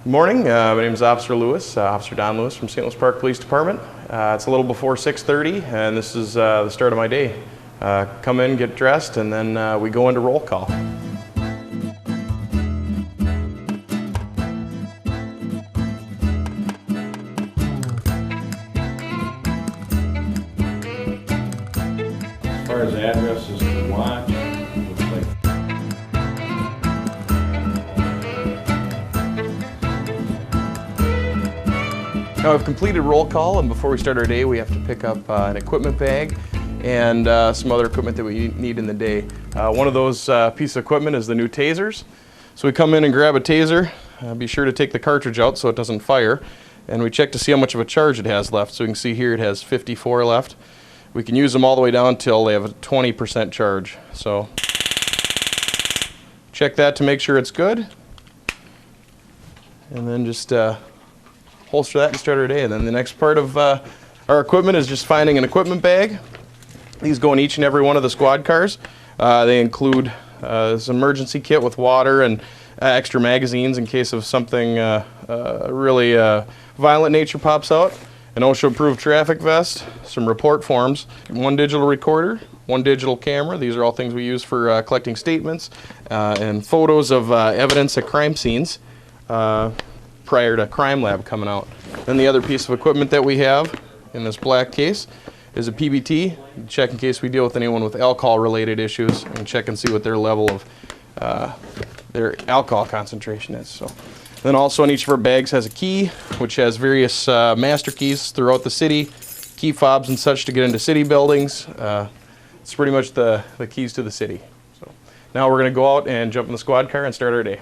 Morning, my name is Officer Lewis, Officer Don Lewis from St. Louis Park Police Department. It's a little before 6:30 and this is the start of my day. Come in, get dressed, and then we go into roll call. As far as addresses to watch, looks like Now we've completed roll call, and before we start our day we have to pick up an equipment bag and some other equipment that we need in the day. One of those pieces of equipment is the new tasers. So we come in and grab a taser, be sure to take the cartridge out so it doesn't fire, and we check to see how much of a charge it has left. So you can see here it has 54 left. We can use them all the way down till they have a 20% charge. So check that to make sure it's good, and then just holster that and start our day. And then the next part of our equipment is just finding an equipment bag. These go in each and every one of the squad cars. They include this emergency kit with water and extra magazines in case of something really violent nature pops out, an OSHA-approved traffic vest, some report forms, one digital recorder, one digital camera. These are all things we use for collecting statements and photos of evidence at crime scenes prior to crime lab coming out. Then the other piece of equipment that we have in this black case is a PBT. Check in case we deal with anyone with alcohol-related issues and check and see what their level of their alcohol concentration is. So, then also in each of our bags has a key, which has various master keys throughout the city, key fobs and such to get into city buildings. It's pretty much the keys to the city. So now we're going to go out and jump in the squad car and start our day.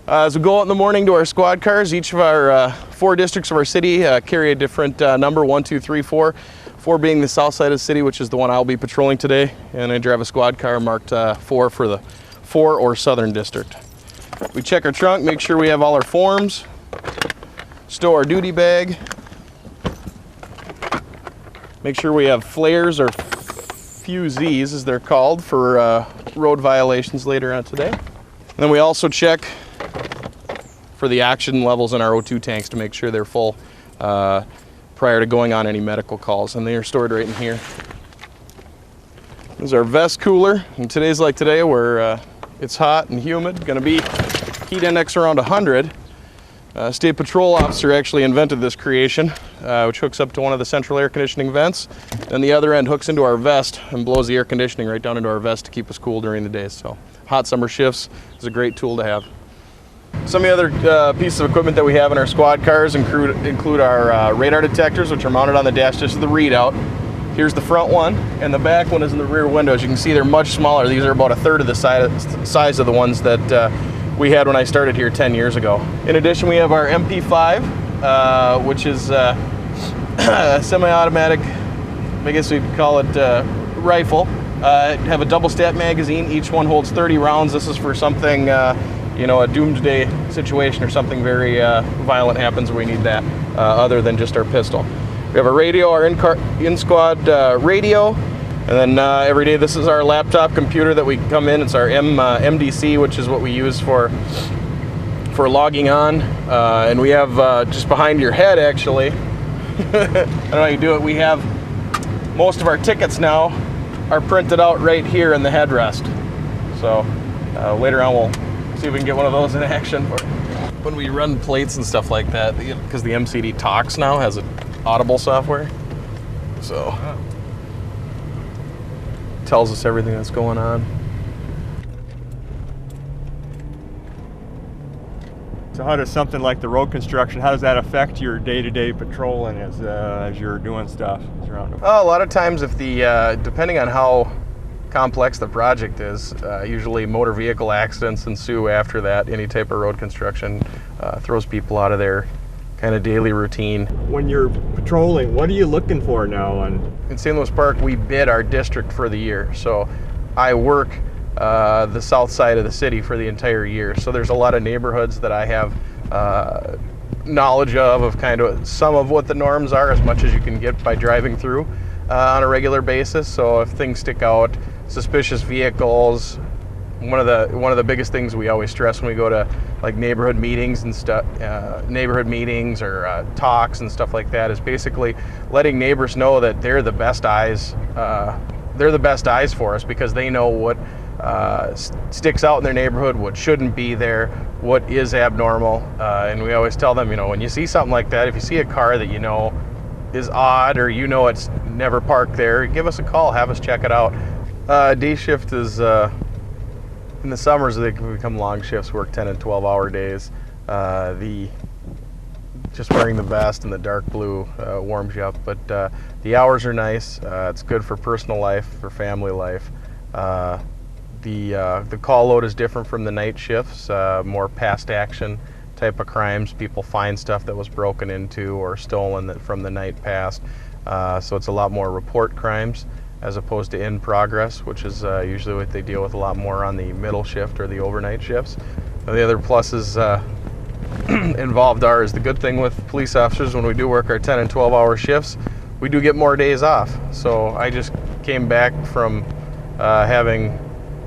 As we go out in the morning to our squad cars, each of our 4 districts of our city carry a different number, 1, 2, 3, 4. 4 being the south side of the city, which is the one I'll be patrolling today, and I drive a squad car marked 4 for the 4 or southern district. We check our trunk, make sure we have all our forms, stow our duty bag, make sure we have flares or fusees as they're called for road violations later on today. And then we also check for the oxygen levels in our O2 tanks to make sure they're full prior to going on any medical calls, and they are stored right in here. This is our vest cooler, and today's like today where it's hot and humid, going to be heat index around 100. State patrol officer actually invented this creation, which hooks up to one of the central air conditioning vents, and the other end hooks into our vest and blows the air conditioning right down into our vest to keep us cool during the day. So hot summer shifts is a great tool to have. Some of the other pieces of equipment that we have in our squad cars include our radar detectors, which are mounted on the dash just as the readout. Here's the front one, and the back one is in the rear window. As you can see, they're much smaller. These are about a third of the size of the ones that we had when I started here 10 years ago. In addition, we have our MP5, which is a semi-automatic, I guess we'd call it rifle. Have a double stat magazine. Each one holds 30 rounds. This is for something, you know, a doomsday situation or something very violent happens where we need that, other than just our pistol. We have a radio, our in-squad radio, and then every day this is our laptop computer that we come in. It's our MDC, which is what we use for logging on. And we have just behind your head, actually, I don't know how you do it, we have most of our tickets now are printed out right here in the headrest. So later on we'll see if we can get one of those in action. When we run plates and stuff like that, because the MCD Talks now has an Audible software, so tells us everything that's going on. So how does something like the road construction, how does that affect your day-to-day patrolling as you're doing stuff around? Well, a lot of times if the, depending on how complex the project is, usually motor vehicle accidents ensue after that. Any type of road construction throws people out of their kind of daily routine. When you're patrolling, what are you looking for now? In St. Louis Park, we bid our district for the year. So I work the south side of the city for the entire year. So there's a lot of neighborhoods that I have knowledge of kind of some of what the norms are, as much as you can get by driving through on a regular basis. So if things stick out, suspicious vehicles, one of the biggest things we always stress when we go to like neighborhood meetings and stuff, or talks and stuff like that, is basically letting neighbors know that they're the best eyes. They're the best eyes for us, because they know what sticks out in their neighborhood, what shouldn't be there, what is abnormal, and we always tell them, when you see something like that, if you see a car that is odd, or it's never parked there, give us a call, have us check it out. Day shift is in the summers, they can become long shifts, work 10 and 12-hour days. Just wearing the vest and the dark blue warms you up, but the hours are nice. It's good for personal life, for family life. The call load is different from the night shifts, more past action type of crimes. People find stuff that was broken into or stolen from the night past. So it's a lot more report crimes as opposed to in progress, which is usually what they deal with a lot more on the middle shift or the overnight shifts. The other pluses involved is the good thing with police officers, when we do work our 10 and 12-hour shifts, we do get more days off. So I just came back from having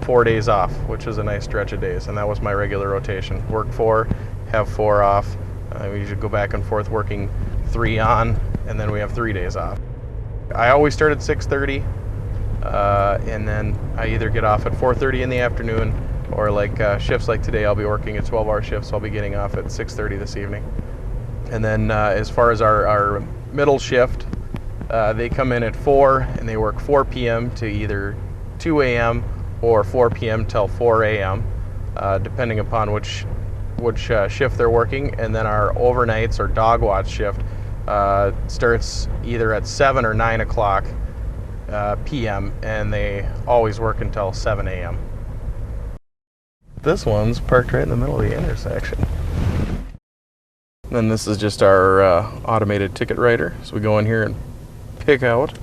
4 days off, which is a nice stretch of days, and that was my regular rotation. Work 4, have 4 off. We usually go back and forth working 3 on, and then we have 3 days off. I always start at 6:30, and then I either get off at 4:30 in the afternoon, or like shifts like today, I'll be working a 12-hour shift, so I'll be getting off at 6:30 this evening. And then as far as our middle shift, they come in at 4, and they work 4 p.m. to either 2 a.m. or 4 p.m. till 4 a.m., depending upon which shift they're working. And then our overnights or dog watch shift starts either at 7 or 9 o'clock p.m., and they always work until 7 a.m. This one's parked right in the middle of the intersection. Then this is just our automated ticket writer. So we go in here and pick out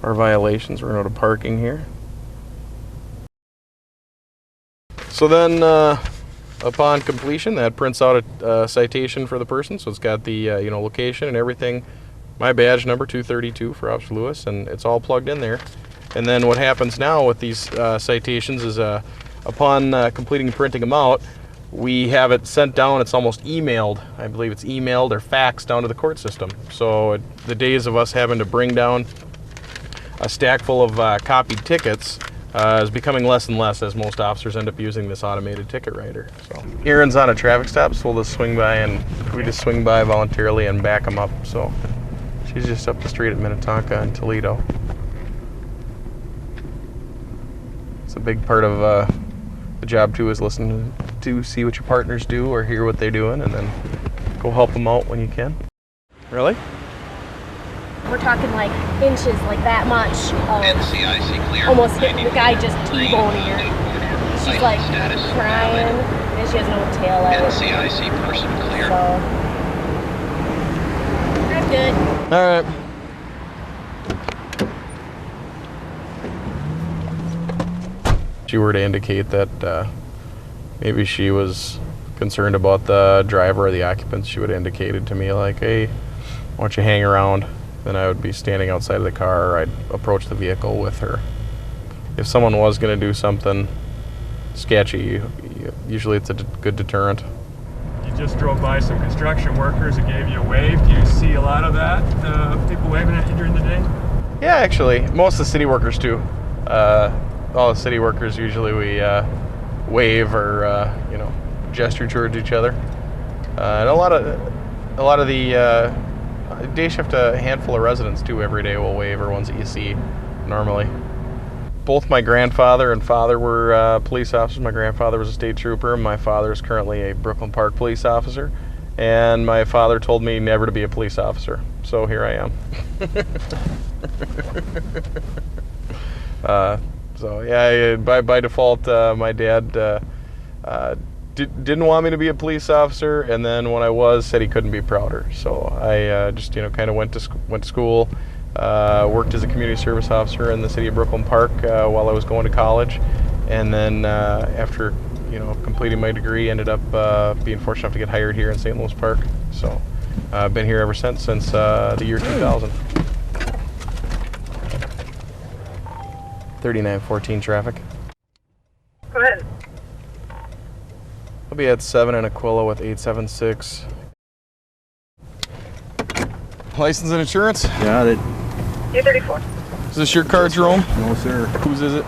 our violations. We're going to go to parking here. So then upon completion, that prints out a citation for the person. So it's got the location and everything. My badge number 232 for Officer Lewis, and it's all plugged in there. And then what happens now with these citations is upon completing and printing them out, we have it sent down. It's almost emailed. I believe it's emailed or faxed down to the court system. So the days of us having to bring down a stack full of copied tickets is becoming less and less, as most officers end up using this automated ticket writer. So Erin's on a traffic stop, so we'll just swing by, and we just swing by voluntarily and back them up. So she's just up the street at Minnetonka and Toledo. It's a big part of the job too, is listen to see what your partners do or hear what they're doing, and then go help them out when you can. Really? We're talking like inches, like that much. NCIC clear. Almost hitting the guy, just T-boning her. She's like crying, and she has no tail light. NCIC person clear. So I'm good. All right. If she were to indicate that maybe she was concerned about the driver or the occupants, she would have indicated to me like, hey, why don't you hang around? Then I would be standing outside of the car, or I'd approach the vehicle with her. If someone was going to do something sketchy, usually it's a good deterrent. You just drove by some construction workers that gave you a wave. Do you see a lot of that, people waving at you during the day? Yeah, actually, most of the city workers do. All the city workers, usually we wave or gesture towards each other. And a lot of the day shift, a handful of residents too every day will wave, or ones that you see normally. Both my grandfather and father were police officers. My grandfather was a state trooper. My father is currently a Brooklyn Park police officer. And my father told me never to be a police officer. So here I am. So yeah, by default, my dad didn't want me to be a police officer, and then when I was, said he couldn't be prouder. So I just kind of went to school, worked as a community service officer in the city of Brooklyn Park while I was going to college, and then after completing my degree, ended up being fortunate enough to get hired here in St. Louis Park. So I've been here ever since the year 2000. 3914 traffic. Go ahead. I'll be at 7 in Aquila with 876. License and insurance? Got it. 834. Is this your car, Jerome? No, sir. Whose is it?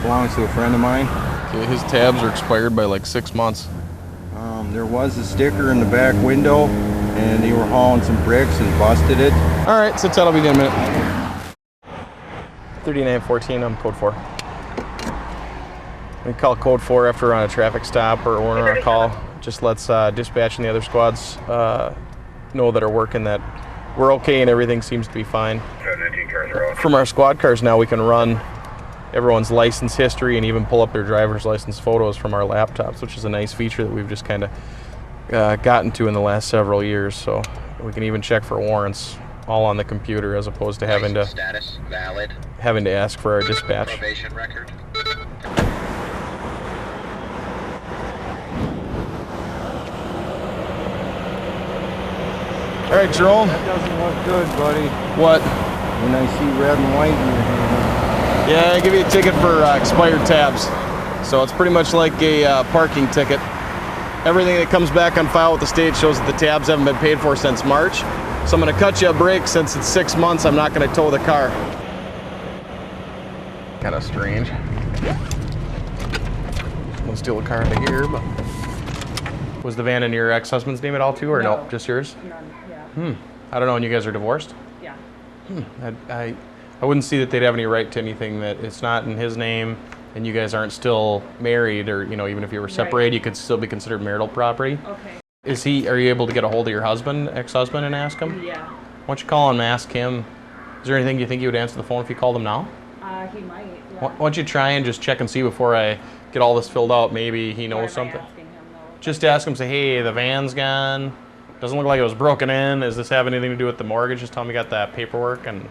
Belongs to a friend of mine. Okay, his tabs are expired by like 6 months. There was a sticker in the back window, and they were hauling some bricks and busted it. All right, sit tight, I'll be there in a minute. 3914, I'm code 4. We call code 4 after we're on a traffic stop or we're on a call. Just lets dispatch and the other squads know that are working that we're okay and everything seems to be fine. From our squad cars now, we can run everyone's license history and even pull up their driver's license photos from our laptops, which is a nice feature that we've just kind of gotten to in the last several years. So we can even check for warrants all on the computer as opposed to having to status valid. Having to ask for our dispatch. Probation record. All right, Jerome. That doesn't look good, buddy. What? When I see red and white in your hand. Yeah, I give you a ticket for expired tabs. So it's pretty much like a parking ticket. Everything that comes back on file with the state shows that the tabs haven't been paid for since March. So I'm going to cut you a break. Since it's 6 months, I'm not going to tow the car. Kind of strange. We'll steal the car out of here, but... Was the van in your ex-husband's name at all too, or no? Just yours? None, yeah. I don't know, and you guys are divorced? Yeah. I wouldn't see that they'd have any right to anything that it's not in his name, and you guys aren't still married, or, you know, even if you were separated, you could still be considered marital property. Okay. Are you able to get a hold of your husband, ex-husband, and ask him? Yeah. Why don't you call him and ask him? Is there anything you think he would answer the phone if you called him now? He might, yeah. Why don't you try and just check and see before I get all this filled out? Maybe he knows something. Asking him, though? Just ask him, say, hey, the van's gone. Doesn't look like it was broken in. Does this have anything to do with the mortgage? Just tell him you got that paperwork. And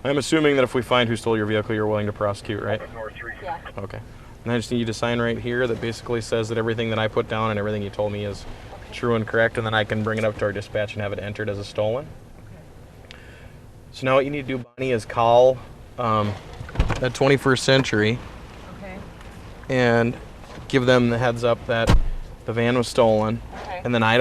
I'm assuming that if we find who stole your vehicle, you're willing to prosecute, right? Yeah. Okay. And I just need you to sign right here that basically says that everything that I put down and everything you told me is true and correct, and then I can bring it up to our dispatch and have it entered as a stolen. Okay. So now what you need to do, Bonnie, is call that 21st Century Okay. and give them the heads up that the van was stolen. Okay. And then I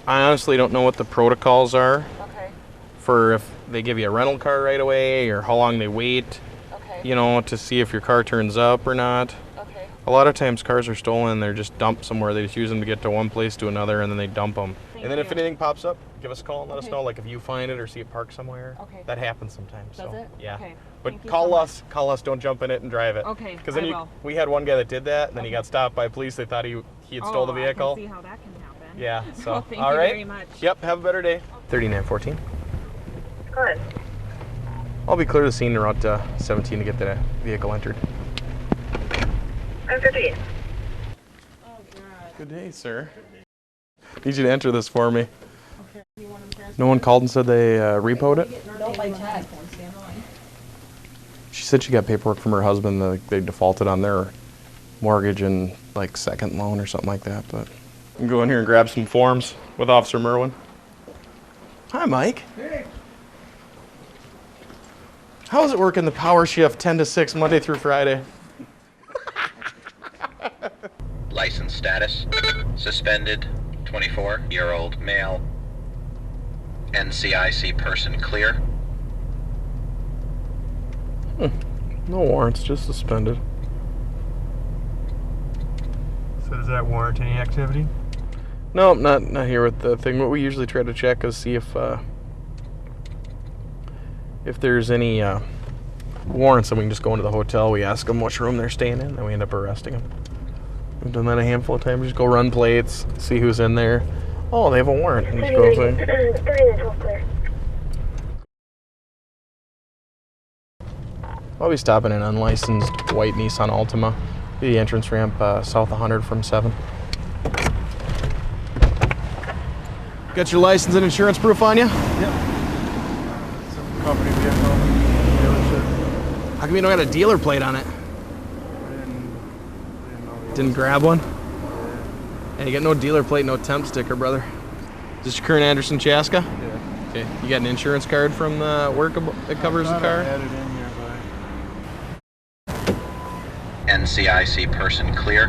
honestly don't know what the protocols are Okay. for if they give you a rental car right away or how long they wait, Okay. you know, to see if your car turns up or not. Okay. A lot of times cars are stolen, they're just dumped somewhere. They just use them to get to one place to another and then they dump them. Thank And then if you. anything pops up, give us a call and let us Okay. know. Like if you find it or see it parked somewhere. Okay. That happens sometimes. Does so, it? Yeah. Okay. But Thank you call so us. Call us. Don't jump in it and drive it. Okay, Because then I will. we had one guy that did that, and then he got stopped by police. They thought he had stole the vehicle. I can see how that can happen. Yeah. So Well, thank all you right. very much. Yep. Have a better day. 3914. Go ahead. I'll be clear to the scene around 17 to get the vehicle entered. 9:58. Oh, God. Good day, sir. Need you to enter this for me. Okay. You want him to No one called and said they repoed it? No, by text. She said she got paperwork from her husband that they defaulted on their mortgage and like second loan or something like that. But I can go in here and grab some forms with Officer Merwin. Hi, Mike. Hey. How is it working the power shift 10 to 6 Monday through Friday? License status suspended. 24-year-old male. NCIC person clear. No warrants, just suspended. So does that warrant any activity? No, not here with the thing. What we usually try to check is see if there's any warrants, and we can just go into the hotel. We ask them which room they're staying in, and we end up arresting them. We've done that a handful of times. Just go run plates, see who's in there. Oh, they have a warrant. And just go say. I'll be stopping an unlicensed white Nissan Altima. The entrance ramp south 100 from 7. Got your license and insurance proof on you? Yep. Some company vehicle. Dealership. How come you don't got a dealer plate on it? Didn't know he Didn't grab one? Hey, you got no dealer plate, no temp sticker, brother. Is this your current Anderson Chaska? Yeah. Okay. You got an insurance card from the work that covers the I car? had it in here, NCIC person clear.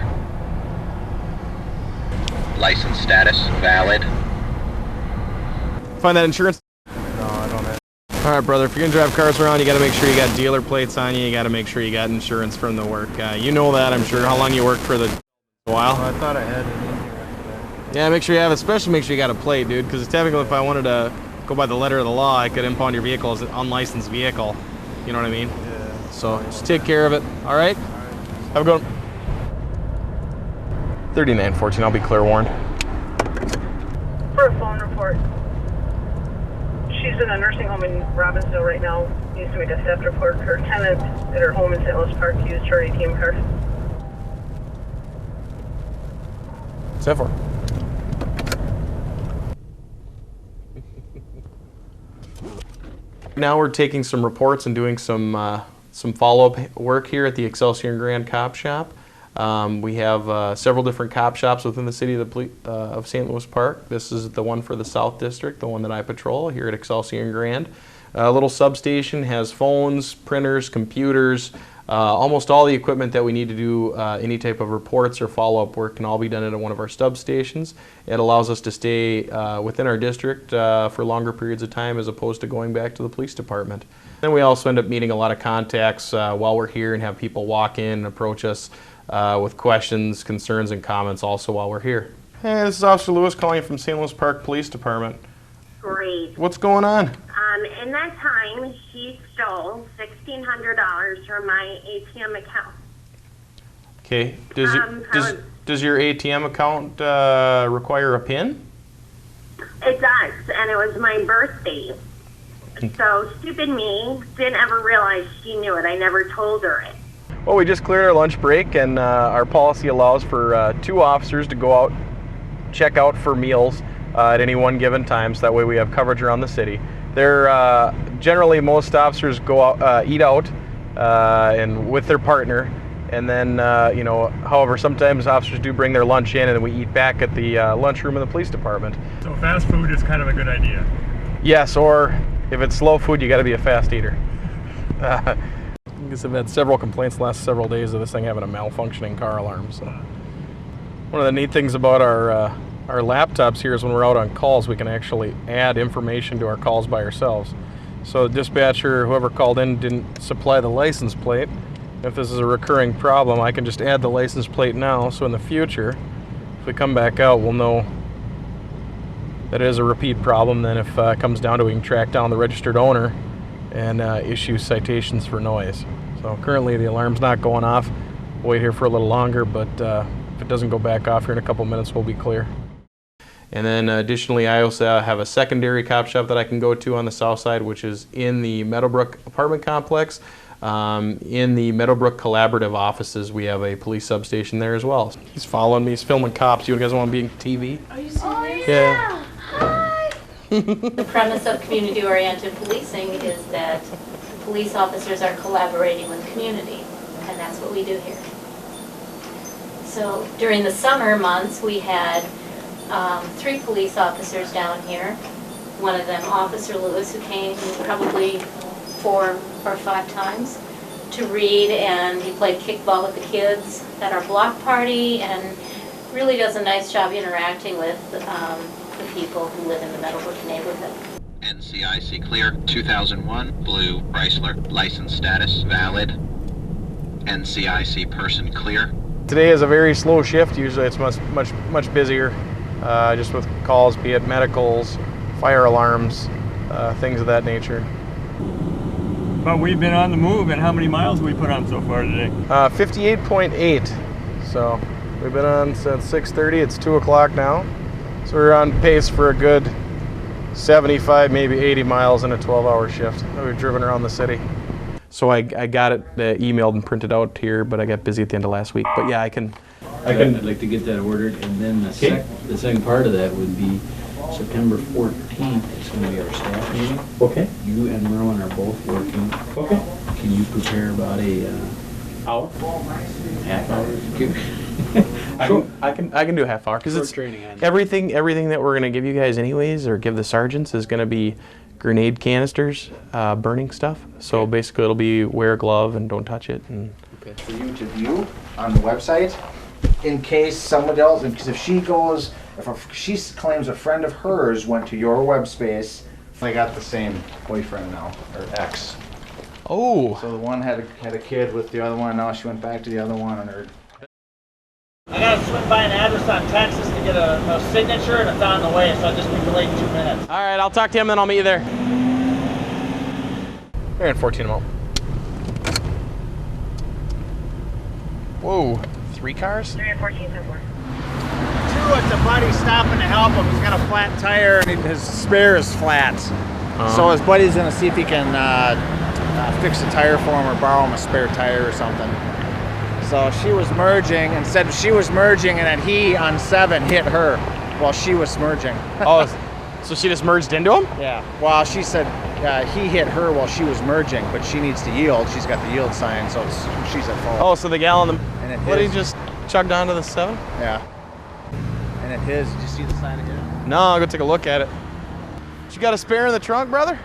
License status valid. Find that insurance? No, I don't have. All right, brother, if you're gonna drive cars around, you gotta make sure you got dealer plates on you. You gotta make sure you got insurance from the work. You know that, I'm sure. How long you worked for the a while? I thought I had it in here. Yeah, make sure you have it, especially make sure you got a plate, dude, because technically if I wanted to go by the letter of the law, I could impound your vehicle as an unlicensed vehicle. You know what I mean? Yeah. So just take care of it, all right? Have a good one. 3914, I'll be clear warned. For a phone report. She's in a nursing home in Robbinsville right now. Needs to make a theft report. Her tenant at her home in St. Louis Park used her ATM card. What's that for? Now we're taking some reports and doing some follow-up work here at the Excelsior and Grand Cop Shop. We have several different cop shops within the city of St. Louis Park. This is the one for the South District, the one that I patrol here at Excelsior and Grand. A little substation has phones, printers, computers, almost all the equipment that we need to do any type of reports or follow-up work can all be done at one of our substations. It allows us to stay within our district for longer periods of time as opposed to going back to the police department. Then we also end up meeting a lot of contacts while we're here and have people walk in and approach us with questions, concerns, and comments also while we're here. Hey, this is Officer Lewis calling you from St. Louis Park Police Department. Great. What's going on? In that time, he stole $1,600 from my ATM account. Okay. Does your ATM account require a PIN? It does, and it was my birthday. So stupid me didn't ever realize she knew it. I never told her it. Well, we just cleared our lunch break, and our policy allows for 2 officers to go out, check out for meals at any one given time, so that way we have coverage around the city. They're generally, most officers go out, eat out and with their partner, and then however, sometimes officers do bring their lunch in, and then we eat back at the lunchroom in the police department. So fast food is kind of a good idea. Yes, or if it's slow food, you got to be a fast eater. I guess I've had several complaints the last several days of this thing having a malfunctioning car alarm. So one of the neat things about our laptops here is when we're out on calls, we can actually add information to our calls by ourselves. So the dispatcher, whoever called in, didn't supply the license plate. If this is a recurring problem, I can just add the license plate now, so in the future, if we come back out, we'll know that it is a repeat problem. Then if it comes down to it, we can track down the registered owner and issue citations for noise. So currently the alarm's not going off. We'll wait here for a little longer, but if it doesn't go back off here in a couple minutes, we'll be clear. And then additionally, I also have a secondary cop shop that I can go to on the south side, which is in the Meadowbrook apartment complex. In the Meadowbrook Collaborative offices, we have a police substation there as well. He's following me. He's filming cops. You guys want to be on TV? Are you serious? Yeah. Hi. The premise of community-oriented policing is that police officers are collaborating with the community, and that's what we do here. So during the summer months, we had 3 police officers down here. One of them, Officer Lewis, who came probably 4 or 5 times to read, and he played kickball with the kids at our block party, and really does a nice job interacting with the people who live in the Meadowbrook neighborhood. NCIC clear. 2001 blue Chrysler. License status valid. NCIC person clear. Today is a very slow shift. Usually it's much busier, just with calls, be it medicals, fire alarms, things of that nature. But we've been on the move, and how many miles have we put on so far today? 58.8. So we've been on since 6:30. It's 2 o'clock now. So we're on pace for a good 75, maybe 80 miles in a 12-hour shift. We've driven around the city. So I got it emailed and printed out here, but I got busy at the end of last week. But yeah, I'd like to get that ordered, and then the second part of that would be September 14th. It's going to be our staff meeting. Okay. You and Merwin are both working. Okay. Can you prepare about a hour? Half hour? Sure. I can do a half hour because it's everything that we're going to give you guys anyways, or give the sergeants, is going to be grenade canisters, burning stuff. So basically it'll be wear a glove and don't touch it. And for you to view on the website in case someone else, because if she goes, she claims a friend of hers went to your web space, they got the same boyfriend now, or ex. Oh. So the one had a kid with the other one, and now she went back to the other one, and her. I gotta swing by an address on Texas to get a signature, and it's on the way, so I'll just be delayed 2 minutes. All right, I'll talk to him, then I'll meet you there. We're in 14 mile. Whoa, 3 cars? 3 and 14, 10 4. 2, it's a buddy stopping to help him. He's got a flat tire, and his spare is flat. So his buddy's gonna see if he can fix the tire for him or borrow him a spare tire or something. So she was merging and said she was merging, and then he on 7 hit her while she was merging. Oh, so she just merged into him? Yeah. Well, she said he hit her while she was merging, but she needs to yield. She's got the yield sign, so she's at fault. Oh, so the gal on the. And it What, his. he just chugged onto the 7? Yeah. And it his. Did you see the sign again? No, I'll go take a look at it. You got a spare in the trunk, brother?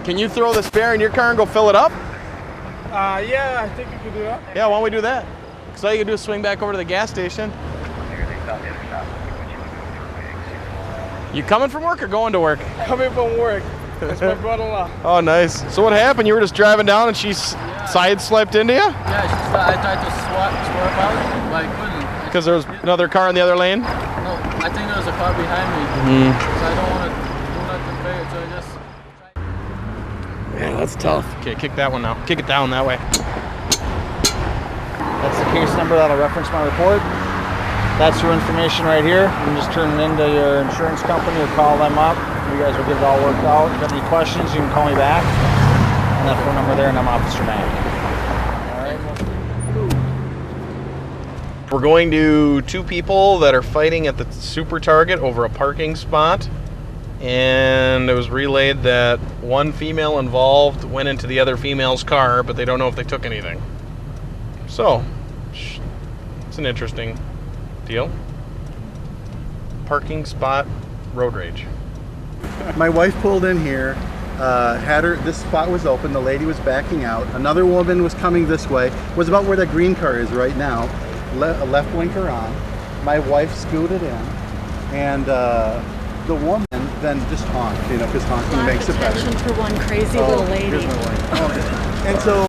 Can you throw the spare in your car and go fill it up? Yeah, I think you could do that. Yeah, why don't we do that? Because all you can do is swing back over to the gas station. You coming from work or going to work? Coming from work. That's my brother-in-law. Oh, nice. So what happened? You were just driving down and she sideswiped into you? Yeah, I tried to swerve out, but I couldn't. Because there was another car in the other lane? No, I think there was a car behind me. So I don't want to do nothing big, so I just... Yeah, that's tough. Okay, kick that one now. Kick it down that way. That's the case number that'll reference my report. That's your information right here. You can just turn it into your insurance company or call them up. You guys will get it all worked out. If you have any questions, you can call me back. And that phone number there, and I'm Officer Mack. We're going to 2 people that are fighting at the Super Target over a parking spot. And it was relayed that one female involved went into the other female's car, but they don't know if they took anything. So, it's an interesting deal. Parking spot road rage. My wife pulled in here, this spot was open, the lady was backing out, another woman was coming this way, was about where that green car is right now, left blinker on. My wife scooted in, and the woman then just honked, because honking makes it better. For one crazy little lady. Here's my wife. And so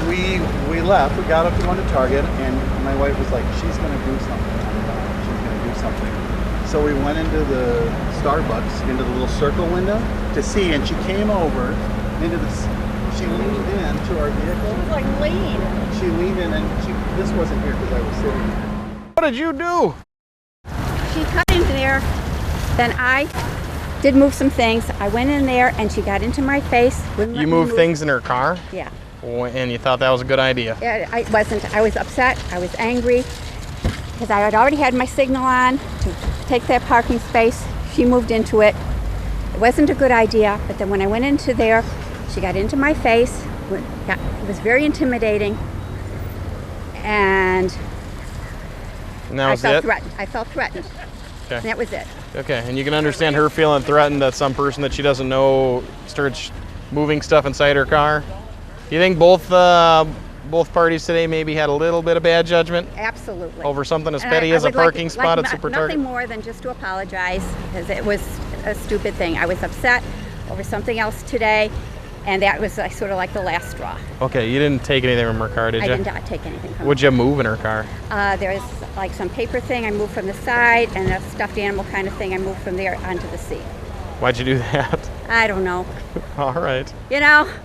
we left, we got up to one to Target, and my wife was like, she's gonna do something. She's gonna do something. So we went into the Starbucks, into the little circle window to see, and she came over into this, she leaned in to our vehicle. She was like lean. She leaned in, and this wasn't here because I was sitting here. What did you do? She cut into there, then I did move some things. I went in there and she got into my face. You moved things in her car? Yeah. And you thought that was a good idea? Yeah, I wasn't. I was upset. I was angry because I had already had my signal on to take that parking space. She moved into it. It wasn't a good idea, but then when I went into there, she got into my face. It was very intimidating. And I felt threatened. I felt threatened. Okay. And that was it. Okay, and you can understand her feeling threatened that some person that she doesn't know starts moving stuff inside her car. Do you think both parties today maybe had a little bit of bad judgment? Absolutely. Over something as petty as a parking spot at Super Target? Nothing more than just to apologize, because it was a stupid thing. I was upset over something else today, and that was sort of like the last straw. Okay, you didn't take anything from her car, did you? I did not take anything from her. What'd you move in her car? There's like some paper thing I moved from the side, and a stuffed animal kind of thing I moved from there onto the seat. Why'd you do that? I don't know. All right.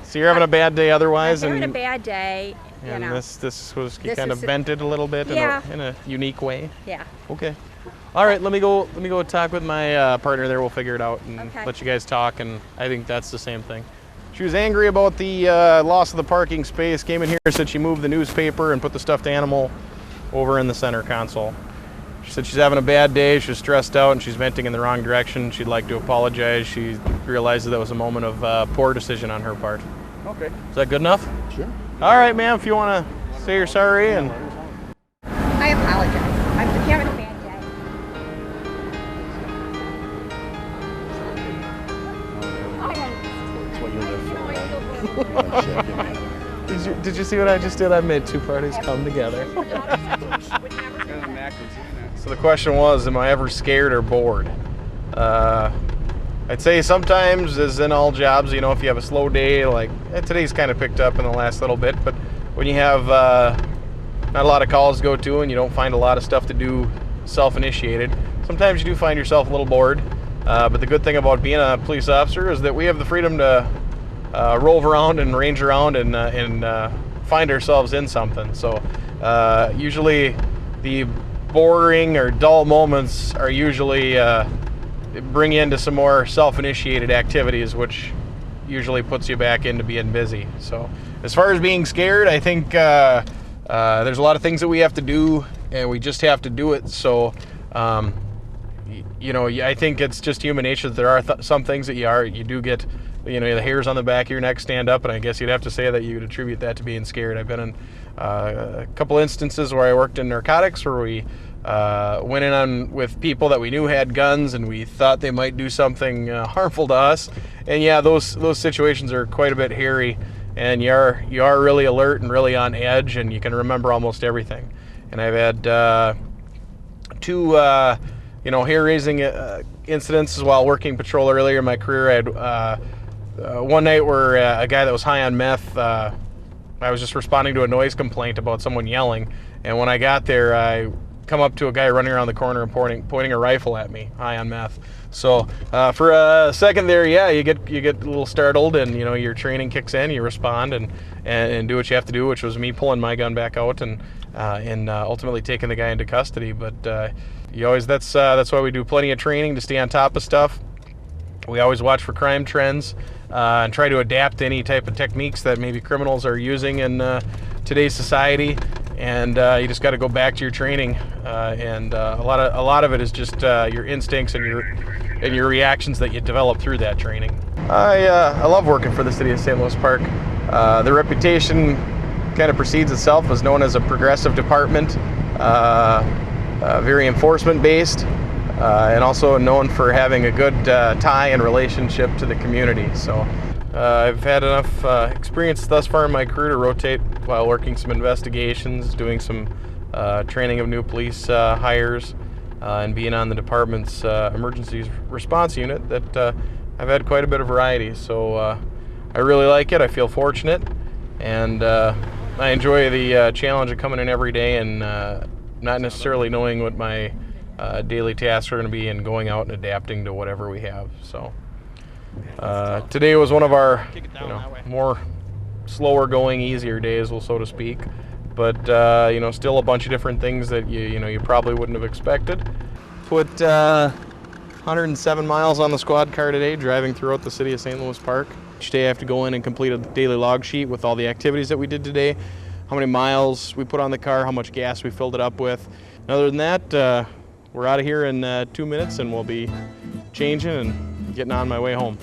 So you're having a bad day otherwise? I'm having a bad day. And this was kind of vented a little bit in a unique way? Yeah. Okay. All right, let me go talk with my partner there. We'll figure it out and let you guys talk, and I think that's the same thing. She was angry about the loss of the parking space, came in here, said she moved the newspaper and put the stuffed animal over in the center console. She said she's having a bad day, she's stressed out, and she's venting in the wrong direction. She'd like to apologize. She realized that was a moment of poor decision on her part. Okay. Is that good enough? Sure. All right, ma'am, if you want to say you're sorry. And I apologize. I'm having a bad day. That's what you live for, right? Did you see what I just did? I made two parties come together. So the question was, am I ever scared or bored? I'd say sometimes, as in all jobs, you know, if you have a slow day, like today's kind of picked up in the last little bit, but when you have not a lot of calls to go to and you don't find a lot of stuff to do self-initiated, sometimes you do find yourself a little bored. But the good thing about being a police officer is that we have the freedom to rove around and range around and find ourselves in something. So usually the boring or dull moments are usually bring you into some more self-initiated activities, which usually puts you back into being busy. So as far as being scared, I think there's a lot of things that we have to do, and we just have to do it. So you know, I think it's just human nature that there are some things that you do get, you know, the hairs on the back of your neck stand up, and I guess you'd have to say that you would attribute that to being scared. I've been in a couple instances where I worked in narcotics where we went in on with people that we knew had guns and we thought they might do something harmful to us. And yeah, those situations are quite a bit hairy, and you are really alert and really on edge, and you can remember almost everything. And I've had two you know, hair-raising incidents while working patrol earlier in my career. I had one night where a guy that was high on meth, I was just responding to a noise complaint about someone yelling, and when I got there, I come up to a guy running around the corner and pointing a rifle at me, high on meth. So for a second there, yeah, you get a little startled, and you know, your training kicks in, you respond and do what you have to do, which was me pulling my gun back out and ultimately taking the guy into custody. But you always that's why we do plenty of training to stay on top of stuff. We always watch for crime trends and try to adapt to any type of techniques that maybe criminals are using in today's society. And you just got to go back to your training, and a lot of it is just your instincts and your reactions that you develop through that training. I love working for the city of St. Louis Park. The reputation kind of precedes itself as known as a progressive department, very enforcement based, and also known for having a good tie and relationship to the community. So I've had enough experience thus far in my career to rotate while working some investigations, doing some training of new police hires, and being on the department's emergency response unit that I've had quite a bit of variety. So I really like it. I feel fortunate, and I enjoy the challenge of coming in every day and not necessarily knowing what my daily tasks are going to be and going out and adapting to whatever we have. So today was one of our more slower going, easier days, so to speak, but still a bunch of different things that you probably wouldn't have expected. Put 107 miles on the squad car today, driving throughout the city of St. Louis Park. Each day I have to go in and complete a daily log sheet with all the activities that we did today, how many miles we put on the car, how much gas we filled it up with. And other than that, we're out of here in 2 minutes, and we'll be changing and getting on my way home.